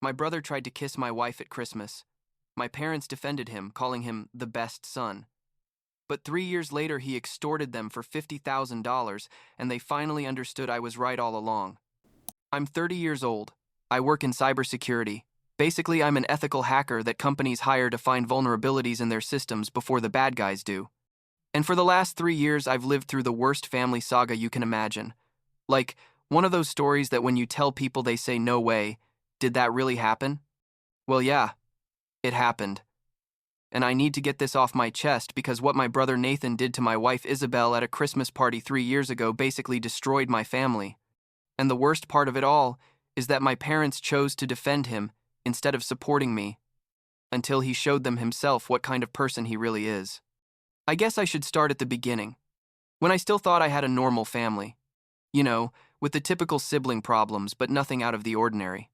My brother tried to kiss my wife at Christmas. My parents defended him, calling him the best son. But 3 years later, he extorted them for $50,000, and they finally understood I was right all along. I'm 30 years old. I work in cybersecurity. Basically, I'm an ethical hacker that companies hire to find vulnerabilities in their systems before the bad guys do. And for the last 3 years, I've lived through the worst family saga you can imagine. Like, one of those stories that when you tell people they say, "No way, did that really happen?" Well, yeah, it happened. And I need to get this off my chest because what my brother Nathan did to my wife Isabel at a Christmas party 3 years ago basically destroyed my family. And the worst part of it all is that my parents chose to defend him instead of supporting me until he showed them himself what kind of person he really is. I guess I should start at the beginning, when I still thought I had a normal family. You know, with the typical sibling problems, but nothing out of the ordinary.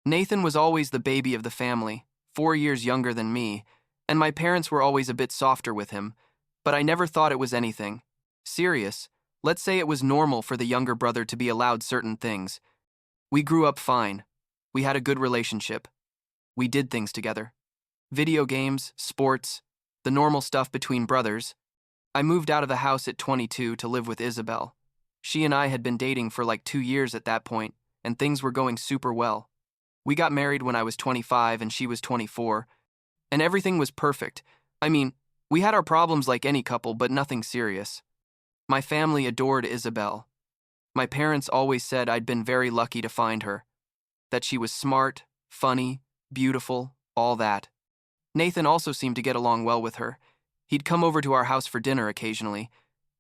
Nathan was always the baby of the family, 4 years younger than me, and my parents were always a bit softer with him, but I never thought it was anything serious. Let's say it was normal for the younger brother to be allowed certain things. We grew up fine. We had a good relationship. We did things together. Video games, sports, the normal stuff between brothers. I moved out of the house at 22 to live with Isabel. She and I had been dating for like 2 years at that point, and things were going super well. We got married when I was 25 and she was 24, and everything was perfect. I mean, we had our problems like any couple, but nothing serious. My family adored Isabel. My parents always said I'd been very lucky to find her, that she was smart, funny, beautiful, all that. Nathan also seemed to get along well with her. He'd come over to our house for dinner occasionally.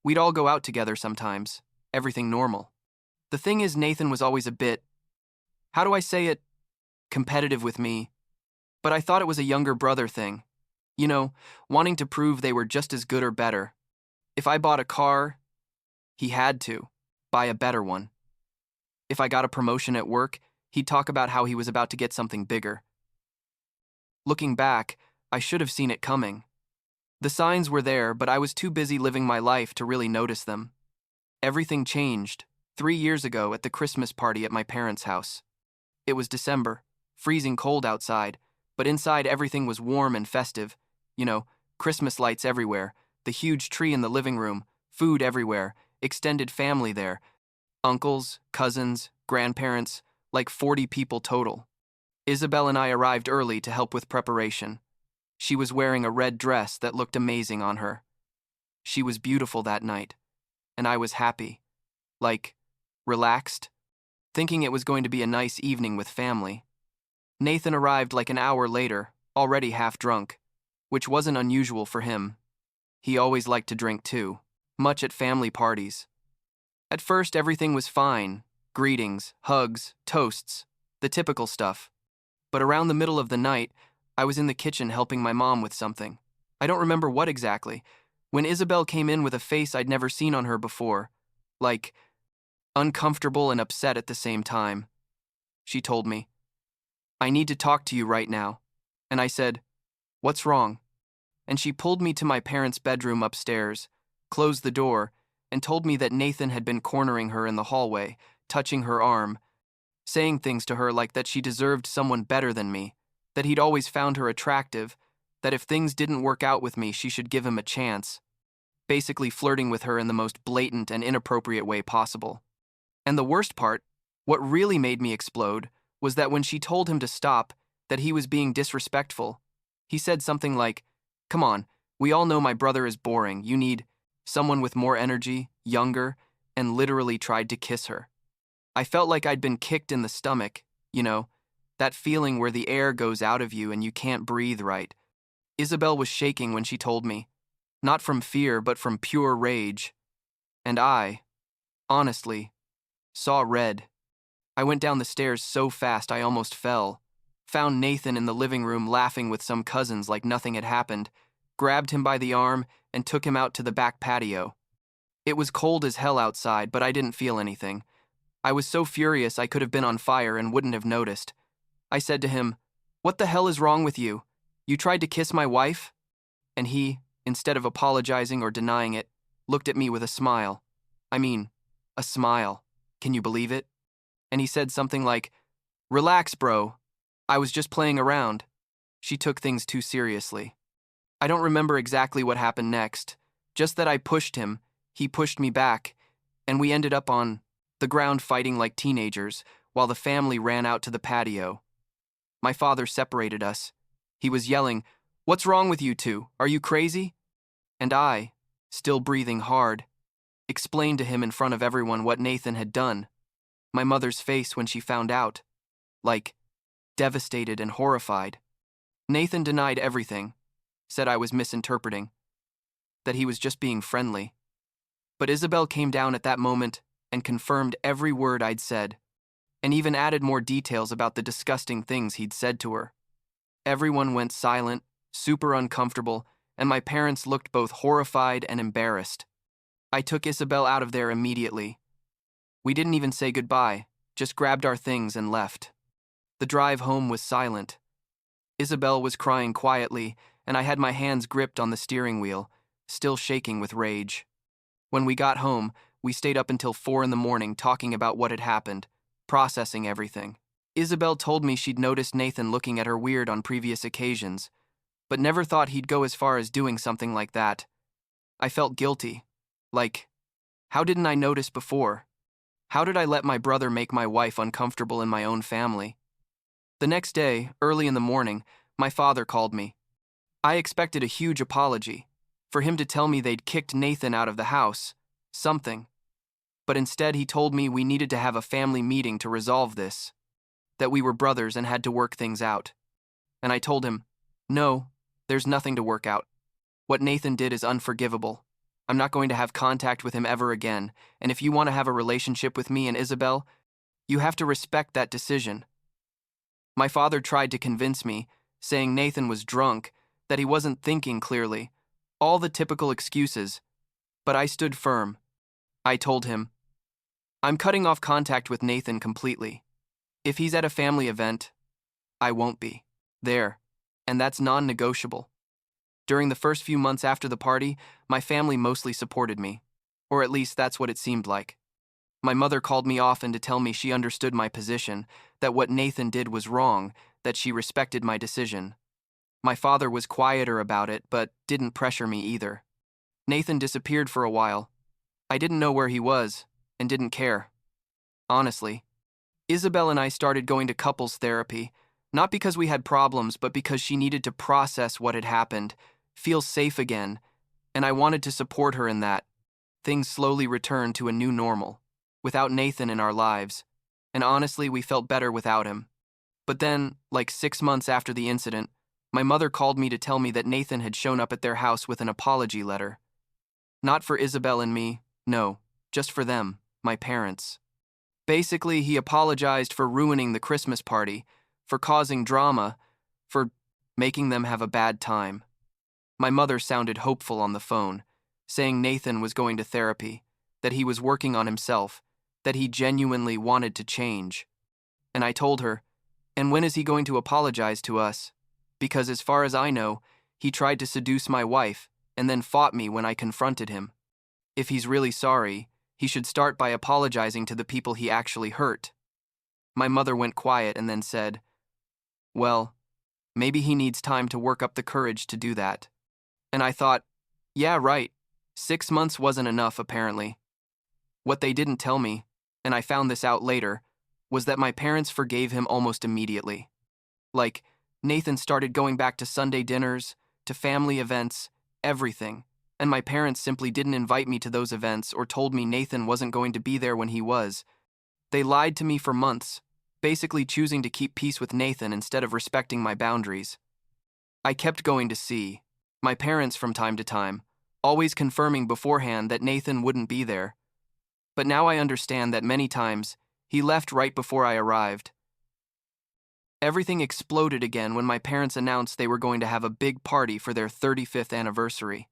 We'd all go out together sometimes. Everything normal. The thing is, Nathan was always a bit, how do I say it, competitive with me. But I thought it was a younger brother thing. You know, wanting to prove they were just as good or better. If I bought a car, he had to buy a better one. If I got a promotion at work, he'd talk about how he was about to get something bigger. Looking back, I should have seen it coming. The signs were there, but I was too busy living my life to really notice them. Everything changed 3 years ago at the Christmas party at my parents' house. It was December, freezing cold outside, but inside everything was warm and festive. You know, Christmas lights everywhere, the huge tree in the living room, food everywhere, extended family there, uncles, cousins, grandparents, like 40 people total. Isabel and I arrived early to help with preparation. She was wearing a red dress that looked amazing on her. She was beautiful that night, and I was happy, like, relaxed, thinking it was going to be a nice evening with family. Nathan arrived like an hour later, already half drunk, which wasn't unusual for him. He always liked to drink too, much at family parties. At first, everything was fine. Greetings, hugs, toasts, the typical stuff. But around the middle of the night, I was in the kitchen helping my mom with something. I don't remember what exactly, when Isabel came in with a face I'd never seen on her before, like, uncomfortable and upset at the same time. She told me, "I need to talk to you right now." And I said, "What's wrong?" And she pulled me to my parents' bedroom upstairs, closed the door, and told me that Nathan had been cornering her in the hallway, touching her arm, saying things to her like that she deserved someone better than me, that he'd always found her attractive, that if things didn't work out with me, she should give him a chance, basically flirting with her in the most blatant and inappropriate way possible. And the worst part, what really made me explode, was that when she told him to stop, that he was being disrespectful. He said something like, "Come on, we all know my brother is boring. You need someone with more energy, younger," and literally tried to kiss her. I felt like I'd been kicked in the stomach, you know, that feeling where the air goes out of you and you can't breathe right. Isabel was shaking when she told me, not from fear but from pure rage. And I, honestly, saw red. I went down the stairs so fast I almost fell, found Nathan in the living room laughing with some cousins like nothing had happened, grabbed him by the arm, and took him out to the back patio. It was cold as hell outside, but I didn't feel anything. I was so furious I could have been on fire and wouldn't have noticed. I said to him, "What the hell is wrong with you? You tried to kiss my wife?" And he, instead of apologizing or denying it, looked at me with a smile. I mean, a smile. Can you believe it? And he said something like, "Relax, bro. I was just playing around. She took things too seriously. I don't remember exactly what happened next, just that I pushed him, he pushed me back, and we ended up on the ground fighting like teenagers while the family ran out to the patio. My father separated us. He was yelling, "What's wrong with you two? Are you crazy?" And I, still breathing hard, explained to him in front of everyone what Nathan had done. My mother's face when she found out, like, devastated and horrified. Nathan denied everything, said I was misinterpreting, that he was just being friendly. But Isabel came down at that moment and confirmed every word I'd said, and even added more details about the disgusting things he'd said to her. Everyone went silent, super uncomfortable, and my parents looked both horrified and embarrassed. I took Isabel out of there immediately. We didn't even say goodbye, just grabbed our things and left. The drive home was silent. Isabel was crying quietly, and I had my hands gripped on the steering wheel, still shaking with rage. When we got home, we stayed up until 4 in the morning talking about what had happened, processing everything. Isabel told me she'd noticed Nathan looking at her weird on previous occasions, but never thought he'd go as far as doing something like that. I felt guilty. Like, how didn't I notice before? How did I let my brother make my wife uncomfortable in my own family? The next day, early in the morning, my father called me. I expected a huge apology, for him to tell me they'd kicked Nathan out of the house, something. But instead he told me we needed to have a family meeting to resolve this, that we were brothers and had to work things out. And I told him, no, there's nothing to work out. What Nathan did is unforgivable. I'm not going to have contact with him ever again, and if you want to have a relationship with me and Isabel, you have to respect that decision. My father tried to convince me, saying Nathan was drunk, that he wasn't thinking clearly, all the typical excuses, but I stood firm. I told him, I'm cutting off contact with Nathan completely. If he's at a family event, I won't be there, and that's non-negotiable. During the first few months after the party, my family mostly supported me, or at least that's what it seemed like. My mother called me often to tell me she understood my position, that what Nathan did was wrong, that she respected my decision. My father was quieter about it, but didn't pressure me either. Nathan disappeared for a while. I didn't know where he was, and didn't care. Honestly, Isabel and I started going to couples therapy, not because we had problems, but because she needed to process what had happened, feel safe again, and I wanted to support her in that. Things slowly returned to a new normal, without Nathan in our lives, and honestly, we felt better without him. But then, like 6 months after the incident, my mother called me to tell me that Nathan had shown up at their house with an apology letter. Not for Isabel and me, no, just for them, my parents. Basically, he apologized for ruining the Christmas party, for causing drama, for making them have a bad time. My mother sounded hopeful on the phone, saying Nathan was going to therapy, that he was working on himself, that he genuinely wanted to change. And I told her, and when is he going to apologize to us? Because as far as I know, he tried to seduce my wife and then fought me when I confronted him. If he's really sorry, he should start by apologizing to the people he actually hurt. My mother went quiet and then said, well, maybe he needs time to work up the courage to do that. And I thought, yeah, right. 6 months wasn't enough, apparently. What they didn't tell me, and I found this out later, was that my parents forgave him almost immediately. Like, Nathan started going back to Sunday dinners, to family events, everything, and my parents simply didn't invite me to those events or told me Nathan wasn't going to be there when he was. They lied to me for months, basically choosing to keep peace with Nathan instead of respecting my boundaries. I kept going to see my parents from time to time, always confirming beforehand that Nathan wouldn't be there. But now I understand that many times he left right before I arrived. Everything exploded again when my parents announced they were going to have a big party for their 35th anniversary.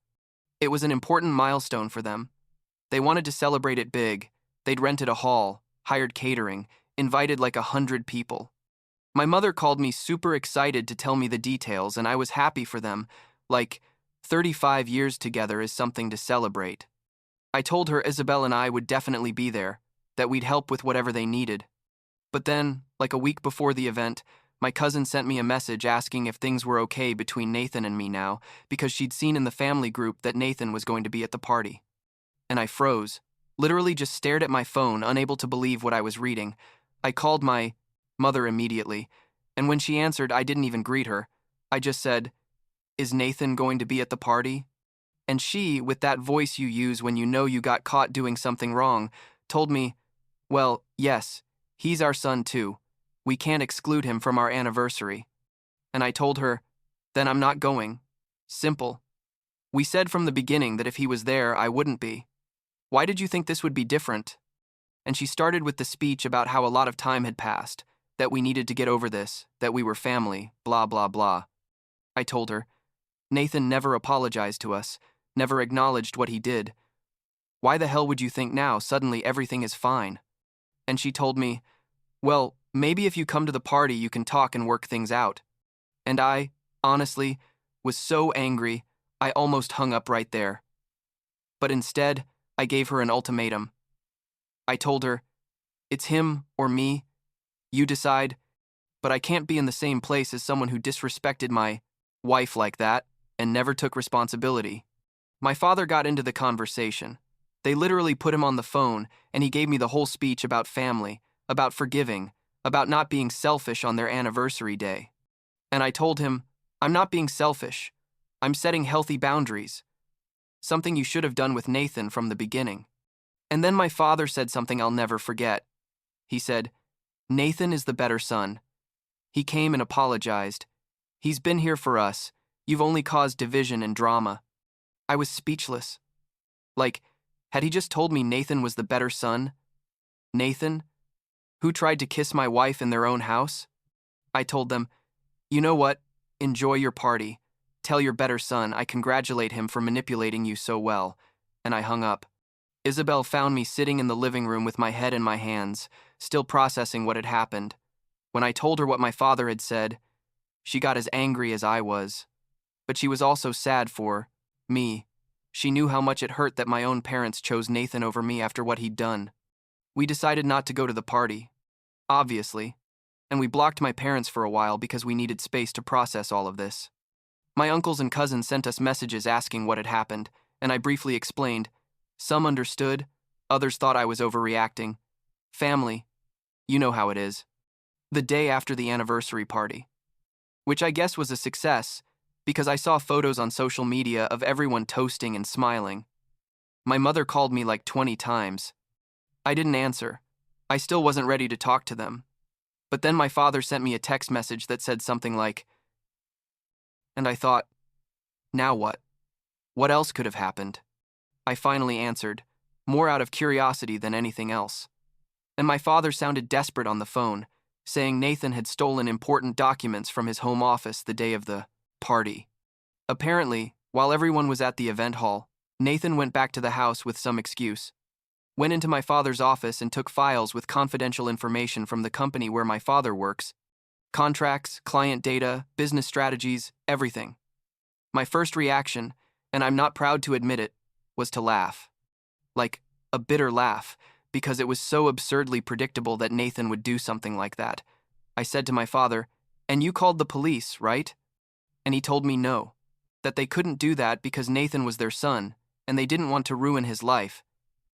It was an important milestone for them. They wanted to celebrate it big. They'd rented a hall, hired catering, invited like 100 people. My mother called me super excited to tell me the details, and I was happy for them, like 35 years together is something to celebrate. I told her Isabel and I would definitely be there, that we'd help with whatever they needed. But then, like a week before the event, my cousin sent me a message asking if things were okay between Nathan and me now, because she'd seen in the family group that Nathan was going to be at the party. And I froze, literally just stared at my phone, unable to believe what I was reading. I called my mother immediately, and when she answered, I didn't even greet her. I just said, "Is Nathan going to be at the party?" And she, with that voice you use when you know you got caught doing something wrong, told me, "Well, yes, he's our son too. We can't exclude him from our anniversary." And I told her, "Then I'm not going." Simple. We said from the beginning that if he was there, I wouldn't be. Why did you think this would be different? And she started with the speech about how a lot of time had passed, that we needed to get over this, that we were family, blah, blah, blah. I told her, Nathan never apologized to us, never acknowledged what he did. Why the hell would you think now suddenly everything is fine? And she told me, "Well, maybe if you come to the party you can talk and work things out." And I, honestly, was so angry, I almost hung up right there. But instead, I gave her an ultimatum. I told her, "It's him or me. You decide, but I can't be in the same place as someone who disrespected my wife like that and never took responsibility." My father got into the conversation. They literally put him on the phone, and he gave me the whole speech about family, about forgiving, about not being selfish on their anniversary day. And I told him, "I'm not being selfish. I'm setting healthy boundaries. Something you should have done with Nathan from the beginning." And then my father said something I'll never forget. He said, "Nathan is the better son. He came and apologized. He's been here for us. You've only caused division and drama." I was speechless. Like, had he just told me Nathan was the better son? Nathan, who tried to kiss my wife in their own house? I told them, "You know what? Enjoy your party. Tell your better son I congratulate him for manipulating you so well." And I hung up. Isabel found me sitting in the living room with my head in my hands, still processing what had happened. When I told her what my father had said, she got as angry as I was. But she was also sad for me. She knew how much it hurt that my own parents chose Nathan over me after what he'd done. We decided not to go to the party, obviously, and we blocked my parents for a while because we needed space to process all of this. My uncles and cousins sent us messages asking what had happened, and I briefly explained. Some understood, others thought I was overreacting. Family, you know how it is. The day after the anniversary party, which I guess was a success, because I saw photos on social media of everyone toasting and smiling. My mother called me like 20 times. I didn't answer. I still wasn't ready to talk to them. But then my father sent me a text message that said something like, and I thought, now what? What else could have happened? I finally answered, more out of curiosity than anything else. And my father sounded desperate on the phone, saying Nathan had stolen important documents from his home office the day of the party. Apparently, while everyone was at the event hall, Nathan went back to the house with some excuse, went into my father's office and took files with confidential information from the company where my father works, contracts, client data, business strategies, everything. My first reaction, and I'm not proud to admit it, was to laugh. Like, a bitter laugh, because it was so absurdly predictable that Nathan would do something like that. I said to my father, "And you called the police, right?" And he told me no, that they couldn't do that because Nathan was their son, and they didn't want to ruin his life.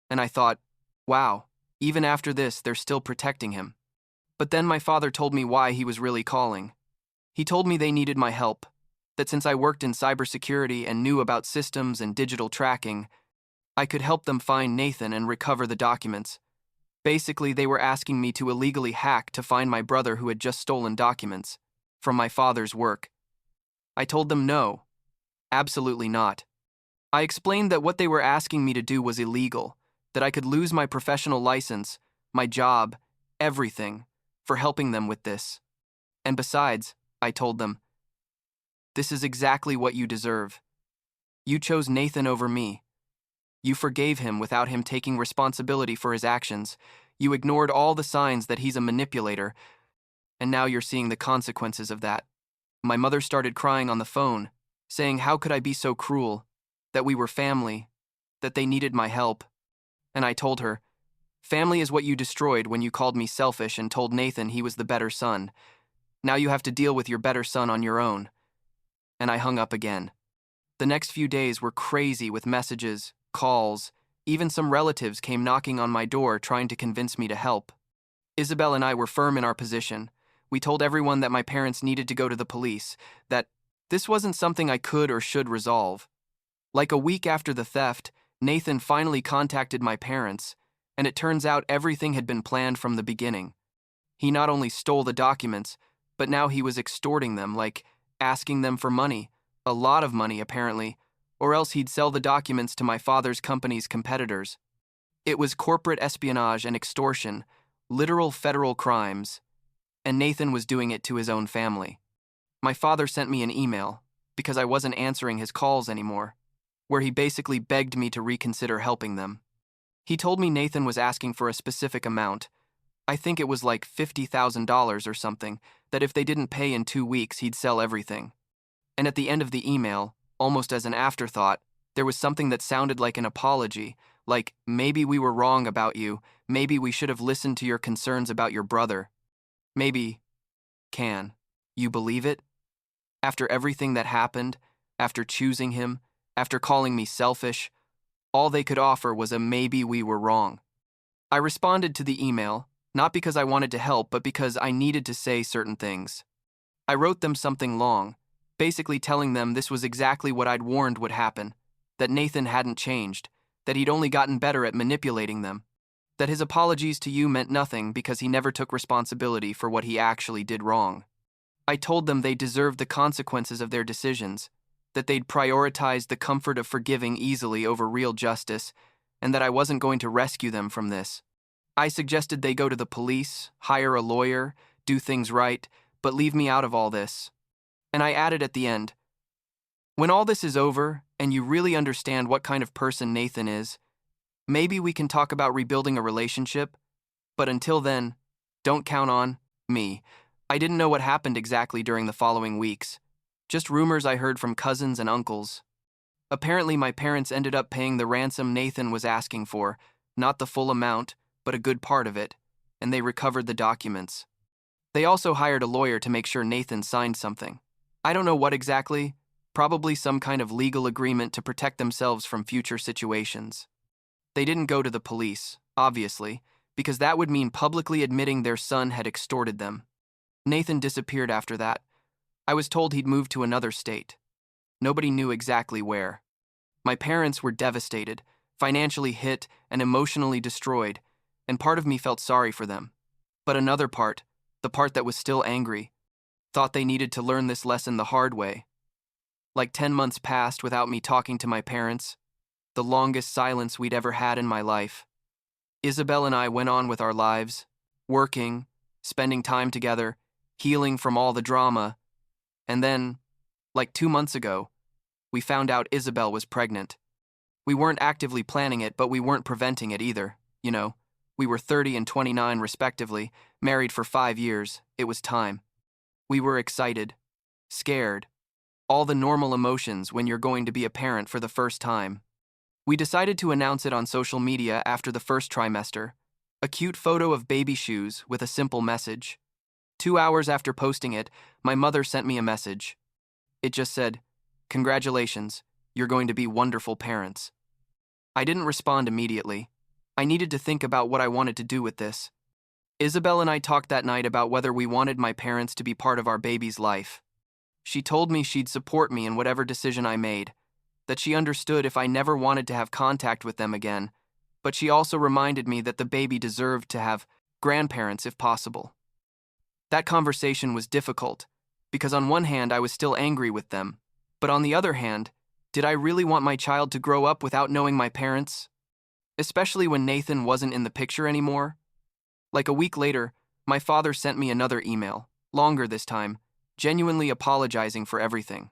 And I thought, wow, even after this, they're still protecting him. But then my father told me why he was really calling. He told me they needed my help, that since I worked in cybersecurity and knew about systems and digital tracking, I could help them find Nathan and recover the documents. Basically, they were asking me to illegally hack to find my brother who had just stolen documents from my father's work. I told them no, absolutely not. I explained that what they were asking me to do was illegal, that I could lose my professional license, my job, everything, for helping them with this. And besides, I told them, this is exactly what you deserve. You chose Nathan over me. You forgave him without him taking responsibility for his actions. You ignored all the signs that he's a manipulator, and now you're seeing the consequences of that. My mother started crying on the phone, saying how could I be so cruel, that we were family, that they needed my help. And I told her, family is what you destroyed when you called me selfish and told Nathan he was the better son. Now you have to deal with your better son on your own." And I hung up again. The next few days were crazy with messages, calls, even some relatives came knocking on my door trying to convince me to help. Isabel and I were firm in our position. We told everyone that my parents needed to go to the police, that this wasn't something I could or should resolve. Like a week after the theft, Nathan finally contacted my parents, and it turns out everything had been planned from the beginning. He not only stole the documents, but now he was extorting them, like asking them for money, a lot of money apparently, or else he'd sell the documents to my father's company's competitors. It was corporate espionage and extortion, literal federal crimes, and Nathan was doing it to his own family. My father sent me an email, because I wasn't answering his calls anymore, where he basically begged me to reconsider helping them. He told me Nathan was asking for a specific amount. I think it was like $50,000 or something, that if they didn't pay in 2 weeks, he'd sell everything. And at the end of the email, almost as an afterthought, there was something that sounded like an apology, like, maybe we were wrong about you, maybe we should have listened to your concerns about your brother. Maybe, can you believe it? After everything that happened, after choosing him, after calling me selfish, all they could offer was a maybe we were wrong. I responded to the email, not because I wanted to help, but because I needed to say certain things. I wrote them something long, basically telling them this was exactly what I'd warned would happen, that Nathan hadn't changed, that he'd only gotten better at manipulating them, that his apologies to you meant nothing because he never took responsibility for what he actually did wrong. I told them they deserved the consequences of their decisions, that they'd prioritized the comfort of forgiving easily over real justice, and that I wasn't going to rescue them from this. I suggested they go to the police, hire a lawyer, do things right, but leave me out of all this. And I added at the end, when all this is over and you really understand what kind of person Nathan is, maybe we can talk about rebuilding a relationship, but until then, don't count on me. I didn't know what happened exactly during the following weeks, just rumors I heard from cousins and uncles. Apparently my parents ended up paying the ransom Nathan was asking for, not the full amount, but a good part of it, and they recovered the documents. They also hired a lawyer to make sure Nathan signed something. I don't know what exactly, probably some kind of legal agreement to protect themselves from future situations. They didn't go to the police, obviously, because that would mean publicly admitting their son had extorted them. Nathan disappeared after that. I was told he'd moved to another state. Nobody knew exactly where. My parents were devastated, financially hit, and emotionally destroyed, and part of me felt sorry for them. But another part, the part that was still angry, thought they needed to learn this lesson the hard way. Like 10 months passed without me talking to my parents, the longest silence we'd ever had in my life. Isabel and I went on with our lives, working, spending time together, healing from all the drama, and then, like 2 months ago, we found out Isabel was pregnant. We weren't actively planning it, but we weren't preventing it either, you know. We were 30 and 29 respectively, married for 5 years. It was time. We were excited, scared, all the normal emotions when you're going to be a parent for the first time. We decided to announce it on social media after the first trimester, a cute photo of baby shoes with a simple message. 2 hours after posting it, my mother sent me a message. It just said, "Congratulations, you're going to be wonderful parents." I didn't respond immediately. I needed to think about what I wanted to do with this. Isabel and I talked that night about whether we wanted my parents to be part of our baby's life. She told me she'd support me in whatever decision I made, that she understood if I never wanted to have contact with them again, but she also reminded me that the baby deserved to have grandparents if possible. That conversation was difficult, because on one hand I was still angry with them, but on the other hand, did I really want my child to grow up without knowing my parents? Especially when Nathan wasn't in the picture anymore? Like a week later, my father sent me another email, longer this time, genuinely apologizing for everything.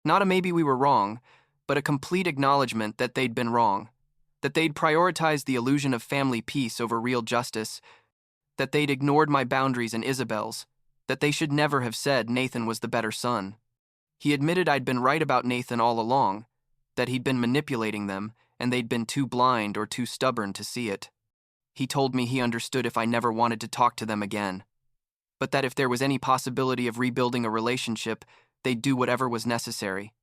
Not a maybe we were wrong, but a complete acknowledgement that they'd been wrong, that they'd prioritized the illusion of family peace over real justice, that they'd ignored my boundaries and Isabel's, that they should never have said Nathan was the better son. He admitted I'd been right about Nathan all along, that he'd been manipulating them, and they'd been too blind or too stubborn to see it. He told me he understood if I never wanted to talk to them again. but that if there was any possibility of rebuilding a relationship, they'd do whatever was necessary.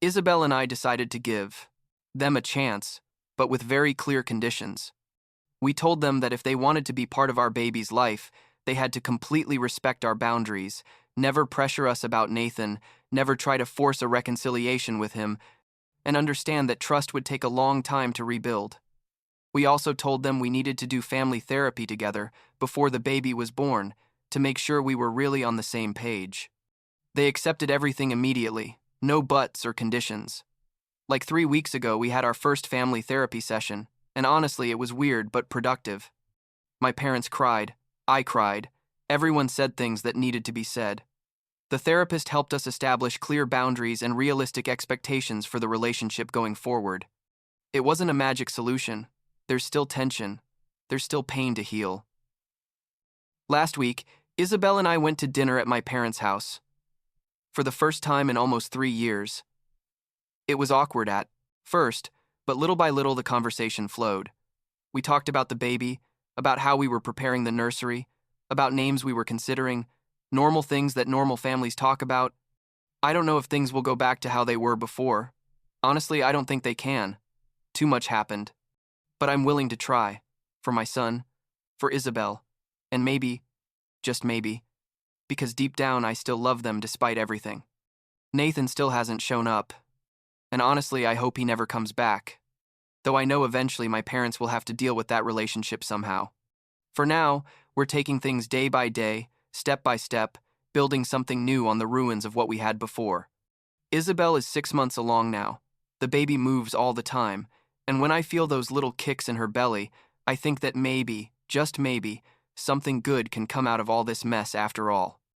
Isabel and I decided to give them a chance, but with very clear conditions. We told them that if they wanted to be part of our baby's life, they had to completely respect our boundaries, never pressure us about Nathan, never try to force a reconciliation with him, and understand that trust would take a long time to rebuild. We also told them we needed to do family therapy together before the baby was born to make sure we were really on the same page. They accepted everything immediately, no buts or conditions. Like 3 weeks ago, we had our first family therapy session, and honestly, it was weird but productive. My parents cried, I cried, everyone said things that needed to be said. The therapist helped us establish clear boundaries and realistic expectations for the relationship going forward. It wasn't a magic solution. There's still tension. There's still pain to heal. Last week, Isabel and I went to dinner at my parents' house. For the first time in almost 3 years. It was awkward at first, but little by little the conversation flowed. We talked about the baby, about how we were preparing the nursery, about names we were considering, normal things that normal families talk about. I don't know if things will go back to how they were before. Honestly, I don't think they can. Too much happened. But I'm willing to try. For my son, for Isabel, and maybe, just maybe, because deep down I still love them despite everything. Nathan still hasn't shown up. And honestly, I hope he never comes back. Though I know eventually my parents will have to deal with that relationship somehow. For now, we're taking things day by day, step by step, building something new on the ruins of what we had before. Isabel is 6 months along now. The baby moves all the time, and when I feel those little kicks in her belly, I think that maybe, just maybe, something good can come out of all this mess after all.